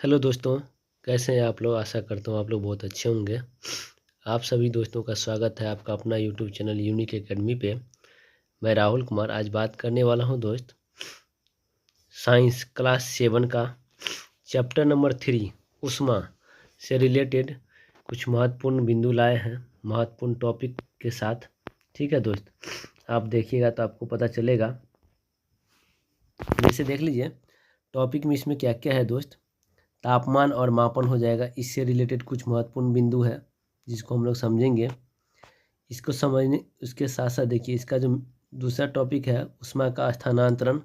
Hello दोस्तों, कैसे हैं आप लोग। आशा करता हूँ आप लोग बहुत अच्छे होंगे। आप सभी दोस्तों का स्वागत है आपका अपना यूट्यूब चैनल यूनिक एकेडमी पे। मैं राहुल कुमार आज बात करने वाला हूँ दोस्त, साइंस क्लास 7 का चैप्टर नंबर 3 उष्मा से रिलेटेड कुछ महत्वपूर्ण बिंदु लाए हैं महत्वपूर्ण टॉपिक के साथ। ठीक है दोस्त, आप देखिएगा तो आपको पता चलेगा। जैसे देख लीजिए टॉपिक में इसमें क्या क्या है दोस्त। तापमान और मापन हो जाएगा, इससे रिलेटेड कुछ महत्वपूर्ण बिंदु है जिसको हम लोग समझेंगे। इसको समझने उसके साथ साथ देखिए इसका जो दूसरा टॉपिक है उष्मा का स्थानांतरण,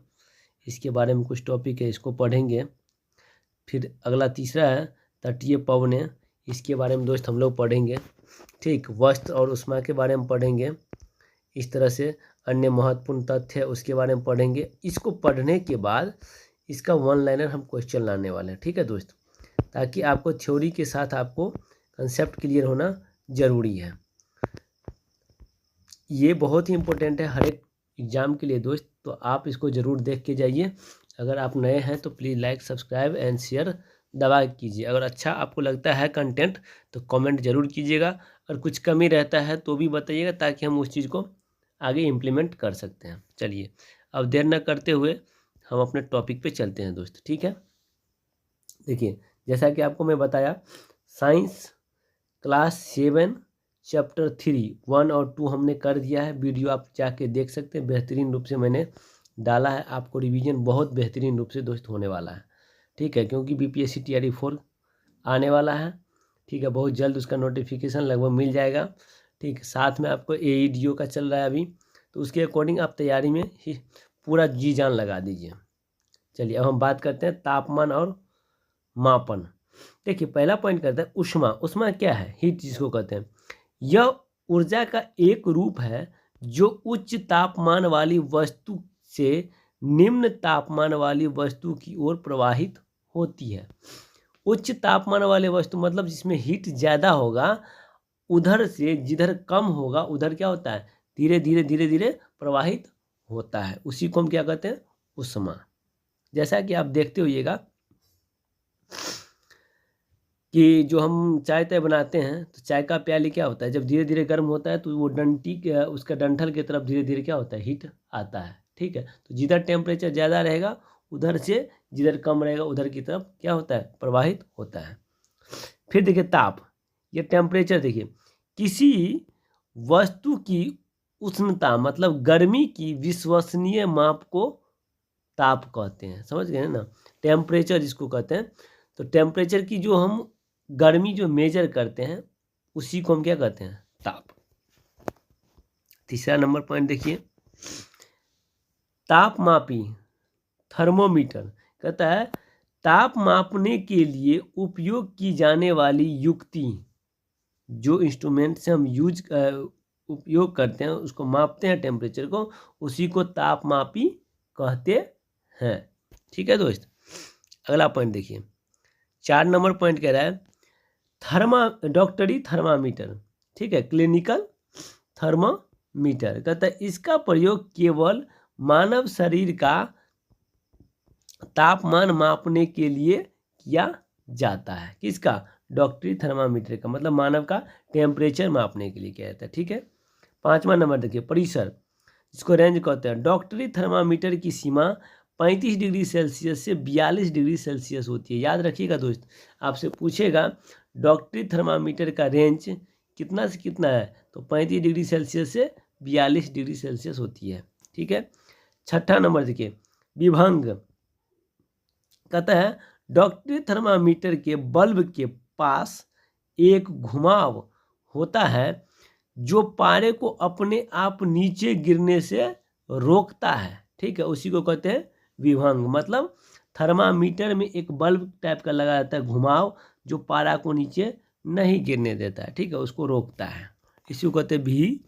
इसके बारे में कुछ टॉपिक है, इसको पढ़ेंगे। फिर अगला तीसरा है तटीय पवनें, इसके बारे में दोस्त हम लोग पढ़ेंगे। ठीक, वस्त्र और उष्मा के बारे में पढ़ेंगे। इस तरह से अन्य महत्वपूर्ण तथ्य है उसके बारे में पढ़ेंगे। इसको पढ़ने के बाद इसका वन लाइनर हम क्वेश्चन लाने वाले हैं। ठीक है दोस्त, ताकि आपको थ्योरी के साथ आपको कंसेप्ट क्लियर होना ज़रूरी है। ये बहुत ही इम्पोर्टेंट है हर एक एग्ज़ाम के लिए दोस्त, तो आप इसको ज़रूर देख के जाइए। अगर आप नए हैं तो please like subscribe and share दबा कीजिए। अगर अच्छा आपको लगता है कंटेंट तो कमेंट ज़रूर कीजिएगा, और कुछ कमी रहता है तो भी बताइएगा ताकि हम उस चीज़ को आगे इम्प्लीमेंट कर सकते हैं। चलिए अब देर न करते हुए हम अपने टॉपिक पे चलते हैं दोस्त। ठीक है, देखिए जैसा कि आपको मैं बताया, साइंस क्लास 7 चैप्टर 3 1 और 2 हमने कर दिया है। वीडियो आप जाके देख सकते हैं, बेहतरीन रूप से मैंने डाला है। आपको रिवीजन बहुत बेहतरीन रूप से दोस्त होने वाला है। ठीक है, क्योंकि BPSC TRE 4 आने वाला है। ठीक है, बहुत जल्द उसका नोटिफिकेशन लगभग मिल जाएगा। ठीक, साथ में आपको AEDO का चल रहा है अभी, तो उसके अकॉर्डिंग आप तैयारी में ही पूरा जी जान लगा दीजिए। चलिए अब हम बात करते हैं तापमान और मापन। देखिए पहला पॉइंट करते हैं उष्मा। उष्मा क्या है? हीट जिसको कहते हैं। यह ऊर्जा का एक रूप है जो उच्च तापमान वाली वस्तु से निम्न तापमान वाली वस्तु की ओर प्रवाहित होती है। उच्च तापमान वाले वस्तु मतलब जिसमें हीट ज़्यादा होगा, उधर से जिधर कम होगा उधर क्या होता है, धीरे धीरे धीरे धीरे प्रवाहित होता है। उसी को हम क्या कहते हैं? उष्मा। जैसा कि आप देखते होइएगा कि जो हम चाय ताय बनाते हैं तो चाय का प्याली क्या होता है, जब धीरे धीरे गर्म होता है तो वो डंटी के उसका डंठल की तरफ धीरे धीरे क्या होता है, हीट आता है। ठीक है, तो जिधर टेम्परेचर ज़्यादा रहेगा उधर से जिधर कम रहेगा उधर की तरफ क्या होता है, प्रवाहित होता है। फिर देखिए ताप, ये टेम्परेचर। देखिए किसी वस्तु की उष्णता मतलब गर्मी की विश्वसनीय माप को ताप कहते हैं। समझ गए ना, टेम्परेचर जिसको कहते हैं। तो टेम्परेचर की जो हम गर्मी जो मेजर करते हैं उसी को हम क्या कहते हैं, ताप। तीसरा नंबर पॉइंट देखिए, तापमापी थर्मोमीटर कहता है ताप मापने के लिए उपयोग की जाने वाली युक्ति, जो इंस्ट्रूमेंट से हम उपयोग करते हैं उसको मापते हैं टेम्परेचर को, उसी को तापमापी कहते हैं। ठीक है दोस्त, अगला पॉइंट देखिए 4 नंबर पॉइंट कह रहा है डॉक्टरी थर्मामीटर। ठीक है, क्लिनिकल थर्मामीटर कहता है इसका प्रयोग केवल मानव शरीर का तापमान मापने के लिए किया जाता है। किसका? डॉक्टरी थर्मामीटर का, मतलब मानव का टेम्परेचर मापने के लिए किया जाता है। ठीक है, 5वां नंबर देखिए परिसर, जिसको रेंज कहते हैं। डॉक्टरी थर्मामीटर की सीमा 35 डिग्री सेल्सियस से 42 डिग्री सेल्सियस होती है। याद रखिएगा दोस्त, आपसे पूछेगा डॉक्टरी थर्मामीटर का रेंज कितना से कितना है, तो 35 डिग्री सेल्सियस से 42 डिग्री सेल्सियस होती है। ठीक है, 6ठा नंबर देखिए विभंग कहता है डॉक्टरी थर्मामीटर के बल्ब के पास एक घुमाव होता है जो पारे को अपने आप नीचे गिरने से रोकता है। ठीक है, उसी को कहते हैं विभंग। मतलब थर्मामीटर में एक बल्ब टाइप का लगा रहता है घुमाव, जो पारा को नीचे नहीं गिरने देता है। ठीक है, उसको रोकता है, इसी को कहते हैं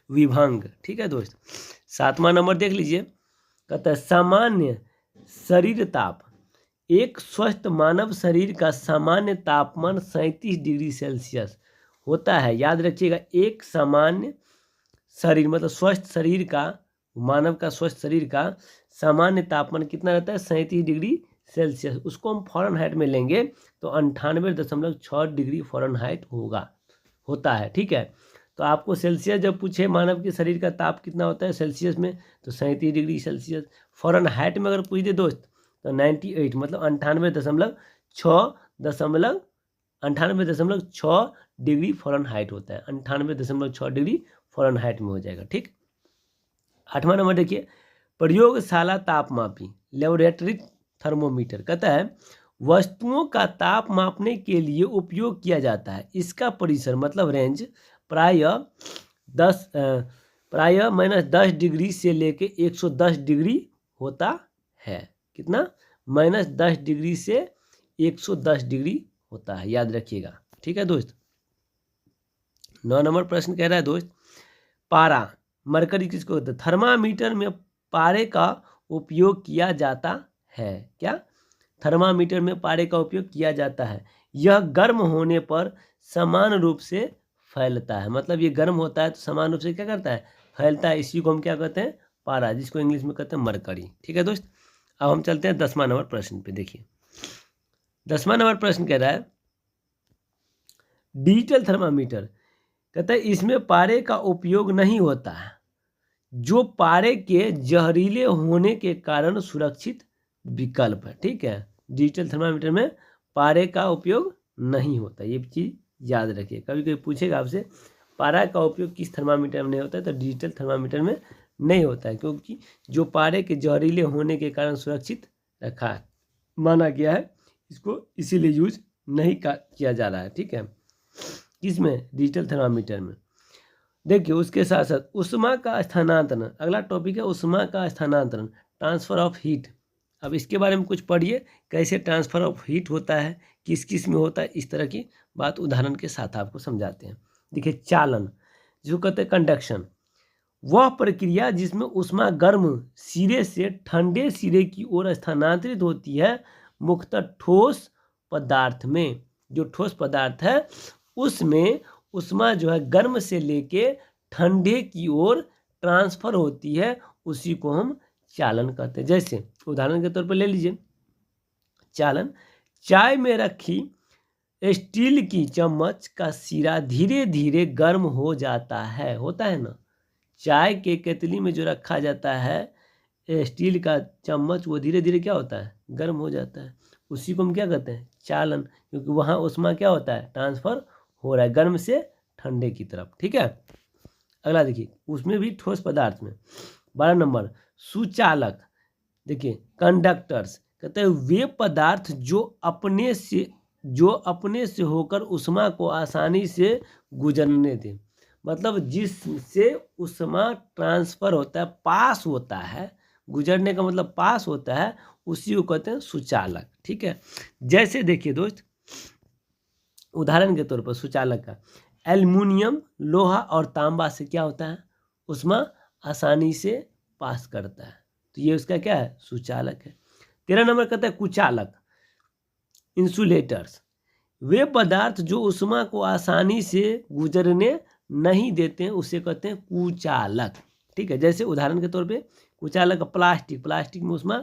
विभंग। ठीक है दोस्त, 7वां नंबर देख लीजिए, कहता है सामान्य शरीर ताप। एक स्वस्थ मानव शरीर का सामान्य तापमान 37 डिग्री सेल्सियस होता है। याद रखिएगा, एक सामान्य शरीर मतलब स्वस्थ शरीर का, मानव का स्वस्थ शरीर का सामान्य तापमान कितना रहता है, 37 डिग्री सेल्सियस, उसको हम फ़ारेनहाइट में लेंगे तो 98.6 डिग्री फ़ारेनहाइट होता है। ठीक है, तो आपको सेल्सियस जब पूछे मानव के शरीर का ताप कितना होता है सेल्सियस में, तो 37 डिग्री सेल्सियस। फ़ारेनहाइट में अगर पूछ दे दोस्त तो 98 मतलब 98.6 डिग्री फ़ारेनहाइट होता है। 98.6 डिग्री फ़ारेनहाइट में हो जाएगा। ठीक, 8वां नंबर देखिए, प्रयोगशाला तापमापी लेबोरेटरी थर्मोमीटर कहता है वस्तुओं का ताप मापने के लिए उपयोग किया जाता है। इसका परिसर मतलब रेंज प्रायः -10 डिग्री से लेके 110 डिग्री होता है। कितना? -10 डिग्री से 110 डिग्री होता है, याद रखिएगा। ठीक है दोस्त। 9 नंबर प्रश्न कह रहा है दोस्त, पारा मरकरी किसको होता है? थर्मामीटर में पारे का उपयोग किया जाता है। क्या? थर्मामीटर में पारे का उपयोग किया जाता है। यह गर्म होने पर समान रूप से फैलता है, मतलब ये गर्म होता है तो समान रूप से क्या करता है? फैलता है। इसी को हम क्या कहते हैं? पारा, जिसको इंग्लिश में कहते हैं मरकरी। ठीक है दोस्त। अब हम चलते हैं 10वां नंबर प्रश्न पे। देखिए 10वां नंबर प्रश्न कह रहा है डिजिटल थर्मामीटर कहता है इसमें पारे का उपयोग नहीं होता है, जो पारे के जहरीले होने के कारण सुरक्षित विकल्प है। ठीक है, डिजिटल थर्मामीटर में पारे का उपयोग नहीं होता, ये चीज़ याद रखिए। कभी कभी पूछेगा आपसे पारा का उपयोग किस थर्मामीटर में नहीं होता है, तो डिजिटल थर्मामीटर में नहीं होता है, क्योंकि जो पारे के जहरीले होने के कारण सुरक्षित रखा है माना गया है, इसको इसीलिए यूज नहीं किया जा रहा है। ठीक है, किसमें? डिजिटल थर्मामीटर में। देखिए उसके साथ साथ उष्मा का स्थानांतरण, अगला टॉपिक है उष्मा का स्थानांतरण, ट्रांसफर ऑफ हीट। अब इसके बारे में कुछ पढ़िए, कैसे ट्रांसफर ऑफ हीट होता है, किस किस में होता है, इस तरह की बात उदाहरण के साथ आपको समझाते हैं। देखिए चालन, जिसको कहते हैं कंडक्शन, वह प्रक्रिया जिसमें उष्मा गर्म सिरे से ठंडे सिरे की ओर स्थानांतरित होती है, मुख्यतः ठोस पदार्थ में। जो ठोस पदार्थ है उसमें उष्मा जो है गर्म से लेके ठंडे की ओर ट्रांसफर होती है, उसी को हम चालन कहते हैं। जैसे उदाहरण के तौर पर ले लीजिए चालन, चाय में रखी स्टील की चम्मच का सिरा धीरे धीरे गर्म हो जाता है, होता है ना। चाय के केतली में जो रखा जाता है स्टील का चम्मच, वो धीरे धीरे क्या होता है? गर्म हो जाता है, उसी को हम क्या कहते हैं? चालन, क्योंकि वहाँ उष्मा क्या होता है? ट्रांसफर हो रहा है गर्म से ठंडे की तरफ। ठीक है, अगला देखिए उसमें भी ठोस पदार्थ में 12 नंबर सुचालक। देखिए कंडक्टर्स कहते हैं वे पदार्थ जो अपने से होकर उष्मा को आसानी से गुजरने दें, मतलब जिससे उष्मा ट्रांसफर होता है, पास होता है, गुजरने का मतलब पास होता है, उसी को कहते हैं सुचालक। ठीक है, जैसे देखिए दोस्त उदाहरण के तौर पर सुचालक का एल्युमिनियम, लोहा और तांबा से क्या होता है? उष्मा आसानी से पास करता है, तो ये उसका क्या है? सुचालक है। 13 नंबर कहता है कुचालक, इंसुलेटर्स, वे पदार्थ जो उष्मा को आसानी से गुजरने नहीं देते हैं, उसे कहते हैं कुचालक। ठीक है, जैसे उदाहरण के तौर पे कुचालक प्लास्टिक में उष्मा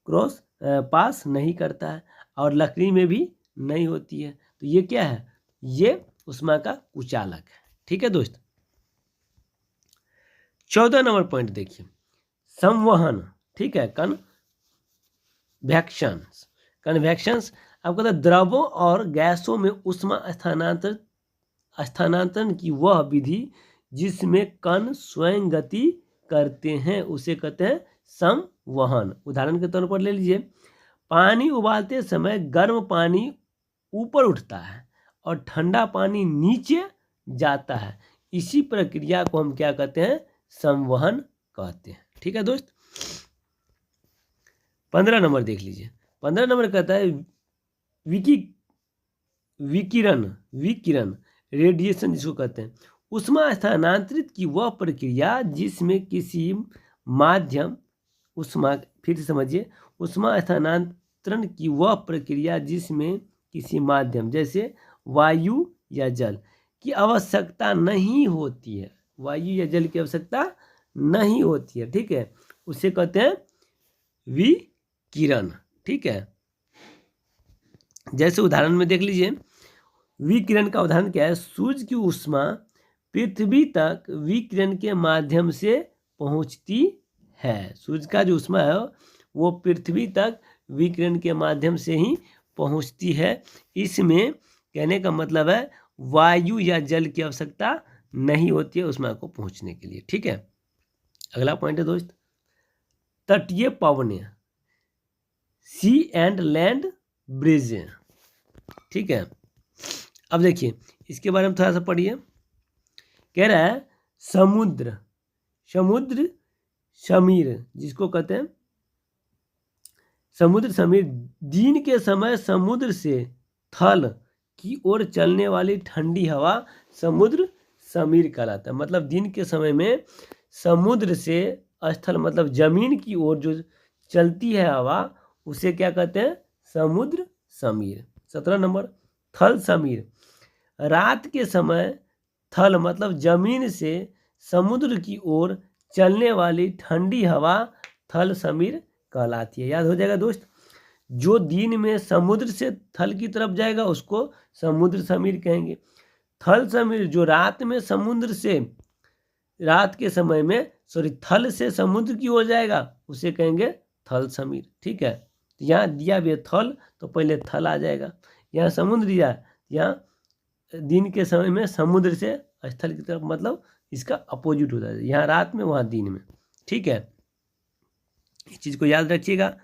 क्रॉस पास नहीं करता है, और लकड़ी में भी नहीं होती है, तो ये क्या है? ये उष्मा का कुचालक है। ठीक है दोस्त। 14 नंबर पॉइंट देखिए संवहन। ठीक है, कन्वेक्शंस आपको पता है द्रवों और गैसों में उष्मा स्थानांतरण की वह विधि जिसमें कण स्वयं गति करते हैं, उसे कहते हैं संवहन। उदाहरण के तौर पर ले लीजिए पानी उबालते समय गर्म पानी ऊपर उठता है और ठंडा पानी नीचे जाता है, इसी प्रक्रिया को हम क्या कहते हैं? संवहन कहते हैं। ठीक है दोस्त। 15 नंबर देख लीजिए। 15 नंबर कहता है विकिरण रेडिएशन, जिसको कहते हैं उष्मा स्थानांतरित की वह प्रक्रिया जिसमें किसी माध्यम उष्मा, फिर से समझिए, उष्मा स्थानांतरण की वह प्रक्रिया जिसमें किसी माध्यम जैसे वायु या जल की आवश्यकता नहीं होती है, वायु या जल की आवश्यकता नहीं होती है। ठीक है, उसे कहते हैं विकिरण। ठीक है। जैसे उदाहरण में देख लीजिए, विकिरण का उदाहरण क्या है, सूर्य की ऊष्मा पृथ्वी तक विकिरण के माध्यम से पहुंचती है। सूर्य का जो ऊष्मा है वो पृथ्वी तक विकिरण के माध्यम से ही पहुंचती है। इसमें कहने का मतलब है वायु या जल की आवश्यकता नहीं होती है ऊष्मा को पहुंचने के लिए, ठीक है। अगला पॉइंट है दोस्त, तटीय पवनें, सी एंड लैंड ब्रिज, ठीक है। अब देखिए इसके बारे में थोड़ा सा पढ़िए। कह रहा है समुद्र, समुद्र समीर जिसको कहते हैं समुद्र समीर, दिन के समय समुद्र से थल की ओर चलने वाली ठंडी हवा समुद्र समीर कहलाता है। मतलब दिन के समय में समुद्र से स्थल मतलब जमीन की ओर जो चलती है हवा उसे क्या कहते हैं, समुद्र समीर। 17 नंबर, थल समीर, रात के समय थल मतलब जमीन से समुद्र की ओर चलने वाली ठंडी हवा थल समीर कहलाती है। याद हो जाएगा दोस्त, जो दिन में समुद्र से थल की तरफ जाएगा उसको समुद्र समीर कहेंगे। थल समीर जो रात में समुद्र से, रात के समय में थल से समुद्र की ओर जाएगा उसे कहेंगे थल समीर, ठीक है। तो यहाँ दिया भी है थल तो पहले थल आ जाएगा, यहाँ समुद्र दिया, यहाँ दिन के समय में समुद्र से स्थल की तरफ मतलब इसका अपोजिट होता है, यहाँ रात में वहाँ दिन में, ठीक है। इस चीज़ को याद रखिएगा।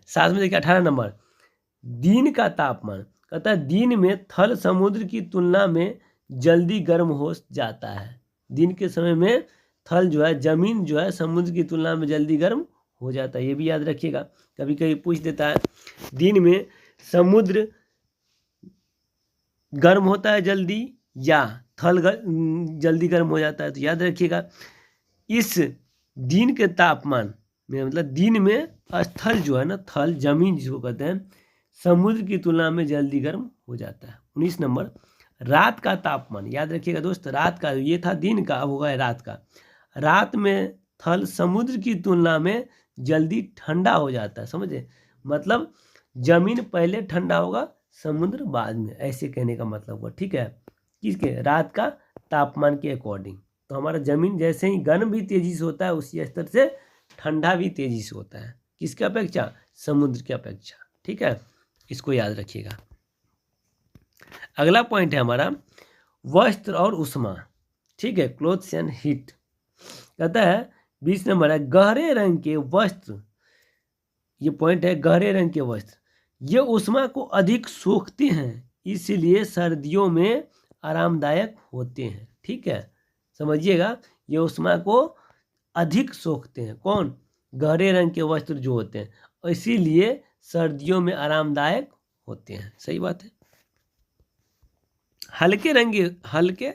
साथ में देखिए 18 नंबर, दिन का तापमान, कहता है दिन में थल समुद्र की तुलना में जल्दी गर्म हो जाता है। दिन के समय में थल जो है, जमीन जो है समुद्र की तुलना में जल्दी गर्म हो जाता है, ये भी याद रखिएगा। कभी कभी पूछ देता है दिन में समुद्र गर्म होता है जल्दी या थल जल्दी गर्म हो जाता है, तो याद रखिएगा इस दिन के तापमान में मतलब दिन में स्थल जो है ना, थल जमीन जिसको कहते हैं, समुद्र की तुलना में जल्दी गर्म हो जाता है। 19 नंबर, रात का तापमान, याद रखिएगा दोस्त, रात का, ये था दिन का, अब होगा रात का। रात में थल समुद्र की तुलना में जल्दी ठंडा हो जाता है, समझे, मतलब जमीन पहले ठंडा होगा समुद्र बाद में, ऐसे कहने का मतलब हुआ, ठीक है। किसके, रात का तापमान के अकॉर्डिंग। तो हमारा जमीन जैसे ही गर्म भी तेजी से होता है उसी स्तर से ठंडा भी तेजी से होता है, किसके अपेक्षा, समुद्र की अपेक्षा, ठीक है। इसको याद रखिएगा। अगला पॉइंट है हमारा वस्त्र और उष्मा, ठीक है, क्लोथ्स एंड हीट। कहता है 20 नंबर है गहरे रंग के वस्त्र, ये पॉइंट है, गहरे रंग के वस्त्र ये उष्मा को अधिक सोखते हैं इसलिए सर्दियों में आरामदायक होते हैं, ठीक है, समझिएगा। ये उष्मा को अधिक सोखते हैं, कौन, गहरे रंग के वस्त्र जो होते हैं, इसीलिए सर्दियों में आरामदायक होते हैं, सही बात है। हल्के रंग, हल्के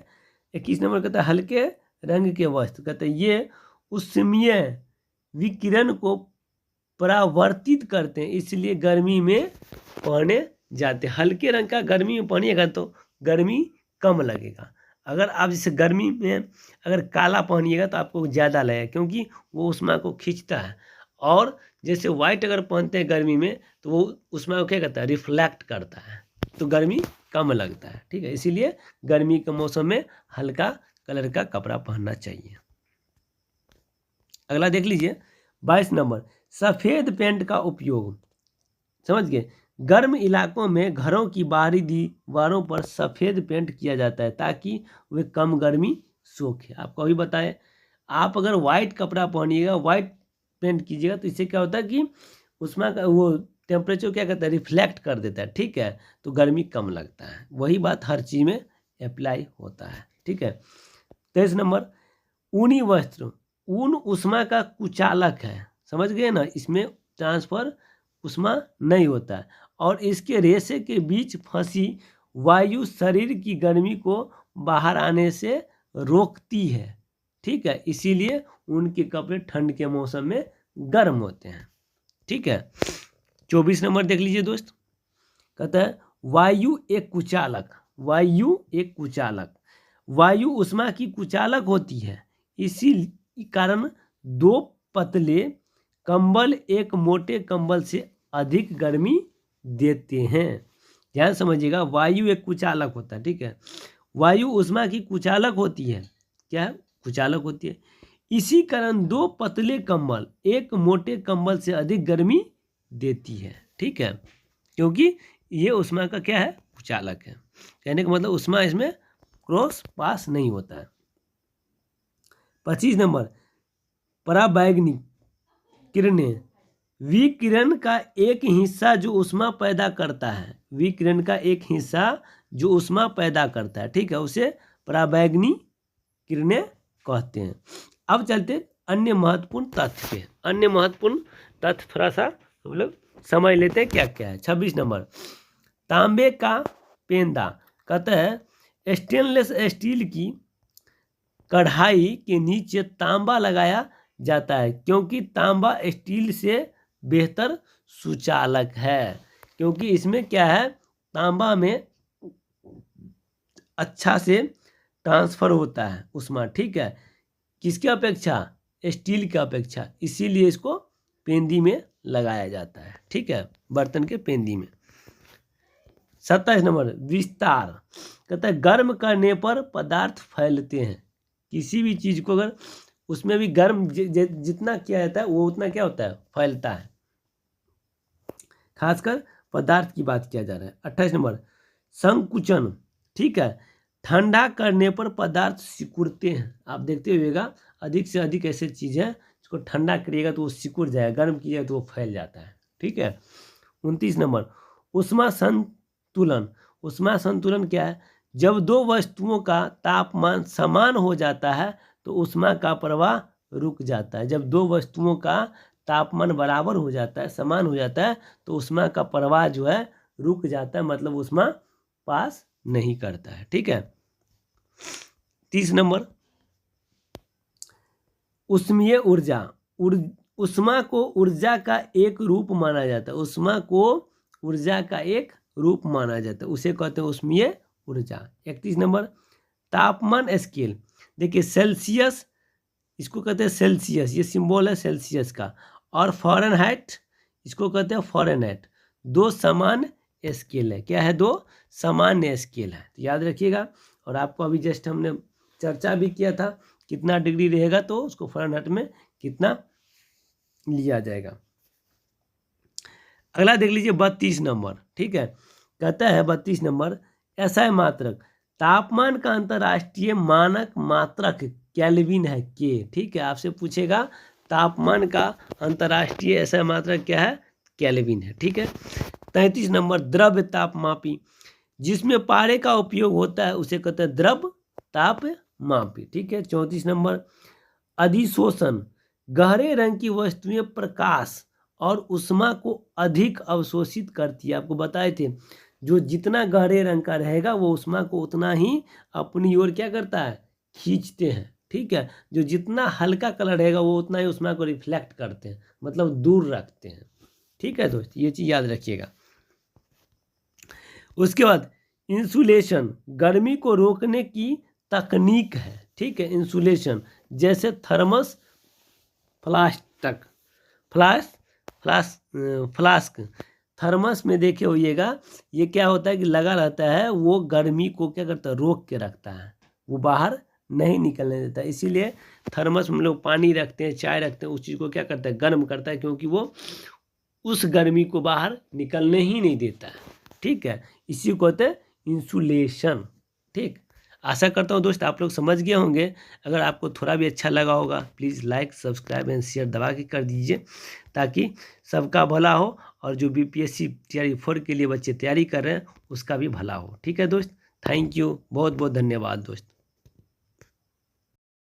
21 नंबर कहता है हल्के रंग के वस्त्र, कहते हैं ये उष्मीय विकिरण को परावर्तित करते हैं इसलिए गर्मी में पहने जाते हैं। हल्के रंग का गर्मी में पहनिएगा तो गर्मी कम लगेगा। अगर आप जैसे गर्मी में अगर काला पहनिएगा तो आपको ज़्यादा लगेगा क्योंकि वो उष्मा को खींचता है, और जैसे वाइट अगर पहनते हैं गर्मी में तो वो उष्मा को क्या करता है, रिफ्लेक्ट करता है, तो गर्मी कम लगता है, ठीक है। इसीलिए गर्मी के मौसम में हल्का कलर का कपड़ा पहनना चाहिए। अगला देख लीजिए 22 नंबर, सफ़ेद पेंट का उपयोग, समझ गए, गर्म इलाकों में घरों की बाहरी दीवारों पर सफ़ेद पेंट किया जाता है ताकि वे कम गर्मी सोखे। आपको अभी बताएं, आप अगर वाइट कपड़ा पहनिएगा, वाइट पेंट कीजिएगा तो इससे क्या होता है कि उसमें वो टेम्परेचर क्या करता है, रिफ्लेक्ट कर देता है, ठीक है, तो गर्मी कम लगता है। वही बात हर चीज़ में अप्लाई होता है, ठीक है। 23 नंबर, ऊनी वस्त्र, ऊन उष्मा का कुचालक है, समझ गए ना, इसमें ट्रांसफर उष्मा नहीं होता है और इसके रेशे के बीच फंसी वायु शरीर की गर्मी को बाहर आने से रोकती है, ठीक है, इसीलिए उनके कपड़े ठंड के मौसम में गर्म होते हैं, ठीक है। 24 नंबर देख लीजिए दोस्त, कहता है वायु एक कुचालक, वायु एक कुचालक, वायु उष्मा की कुचालक होती है, इसी कारण दो पतले कंबल एक मोटे कंबल से अधिक गर्मी देते हैं। ध्यान समझिएगा, वायु एक कुचालक होता है, ठीक है। वायु ऊष्मा की कुचालक होती है। क्या है? कुचालक होती है। इसी कारण दो पतले कंबल एक मोटे कंबल से अधिक गर्मी देती है, ठीक है, क्योंकि ये ऊष्मा का क्या है? कुचालक है। कहने का मतलब ऊष्मा इसमें क्रॉस पास नहीं होता है। 25 नंबर, पराबैंगनी किरणें विकिरण का एक हिस्सा जो ऊष्मा पैदा करता है, विकिरण का एक हिस्सा जो ऊष्मा पैदा करता है, ठीक है, उसे पराबैंगनी किरणें कहते हैं। अब चलते अन्य महत्वपूर्ण तथ्य पे। अन्य महत्वपूर्ण तथ्य थोड़ा सा हम लोग समझ लेते हैं क्या क्या है। 26 नंबर, तांबे का पेंदा, कहता है स्टेनलेस स्टील की कढ़ाई के नीचे तांबा लगाया जाता है क्योंकि तांबा स्टील से बेहतर सुचालक है। क्योंकि इसमें क्या है? तांबा में अच्छा से ट्रांसफर होता है ऊष्मा, ठीक है, किसके अपेक्षा? स्टील की अपेक्षा, इसीलिए इसको पेंदी में लगाया जाता है, ठीक है, बर्तन के पेंदी में। 27 नंबर, विस्तार, कहता है गर्म करने पर पदार्थ फैलते हैं। किसी भी चीज़ को अगर उसमें भी गर्म जितना किया जाता है वो उतना क्या होता है? फैलता है। खासकर पदार्थ की बात किया जा रहा है। 28 नंबर, संकुचन, ठीक है, ठंडा करने पर पदार्थ सिकुड़ते हैं। आप देखते हुएगा अधिक से अधिक ऐसे चीज़ है इसको ठंडा करिएगा तो वो सिकुड़ जाएगा, गर्म कीजिएगा तो वो फैल जाता है, ठीक है। 29 नंबर, ऊष्मा संतुलन। ऊष्मा संतुलन क्या है? जब दो वस्तुओं का तापमान समान हो जाता है तो ऊष्मा का प्रवाह रुक जाता है। जब दो वस्तुओं का तापमान बराबर हो जाता है, समान हो जाता है, तो ऊष्मा का प्रवाह जो है रुक जाता है, मतलब ऊष्मा पास नहीं करता है, ठीक है। 30 नंबर, ऊष्मीय ऊर्जा। ऊष्मा को ऊर्जा का एक रूप माना जाता है। ऊष्मा को ऊर्जा का एक रूप माना जाता है, उसे कहते हैं ऊष्मीय ऊर्जा। 31 नंबर, तापमान स्केल। देखिए सेल्सियस, इसको कहते हैं सेल्सियस, ये सिंबल है सेल्सियस का, और फ़ारेनहाइट, इसको कहते हैं फ़ारेनहाइट। दो समान स्केल है। क्या है? दो सामान्य स्केल है, तो याद रखिएगा। और आपको अभी जस्ट हमने चर्चा भी किया था कितना डिग्री रहेगा तो उसको फ़ारेनहाइट में कितना लिया जाएगा। अगला देख लीजिए 32 नंबर, ठीक है, कहता है 32 नंबर, SI मात्रक। तापमान का अंतर्राष्ट्रीय मानक मात्रक केल्विन है के, ठीक है, आपसे पूछेगा तापमान का अंतर्राष्ट्रीय SI मात्रक क्या है? केल्विन है, ठीक है। 33 नंबर, द्रव्य तापमापी। जिसमें पारे का उपयोग होता है उसे कहते हैं द्रव तापमापी, ठीक है। 34 नंबर, अधिशोषण। गहरे रंग की वस्तुएं प्रकाश और ऊष्मा को अधिक अवशोषित करती है। आपको बताए थे जो जितना गहरे रंग का रहेगा वो ऊष्मा को उतना ही अपनी ओर क्या करता है? खींचते हैं, ठीक है। जो जितना हल्का कलर रहेगा वो उतना ही ऊष्मा को रिफ्लेक्ट करते हैं, मतलब दूर रखते हैं, ठीक है दोस्त, ये चीज़ याद रखिएगा। उसके बाद इंसुलेशन, गर्मी को रोकने की तकनीक है, ठीक है। इंसुलेशन जैसे थर्मस, फ्लास्क। थर्मस में देखे होइएगा ये क्या होता है कि लगा रहता है, वो गर्मी को क्या करता है? रोक के रखता है, वो बाहर नहीं निकलने देता। इसीलिए थर्मस में लोग पानी रखते हैं, चाय रखते हैं, उस चीज़ को क्या करता है? गर्म करता है, क्योंकि वो उस गर्मी को बाहर निकलने ही नहीं देता है, ठीक है। इसी को कहते हैं इंसुलेशन, ठीक। आशा करता हूँ दोस्त आप लोग समझ गए होंगे। अगर आपको थोड़ा भी अच्छा लगा होगा please like, subscribe and share दबा के कर दीजिए, ताकि सबका भला हो और जो BPSC Tier 4 के लिए बच्चे तैयारी कर रहे हैं उसका भी भला हो, ठीक है दोस्त। थैंक यू, बहुत बहुत धन्यवाद दोस्त।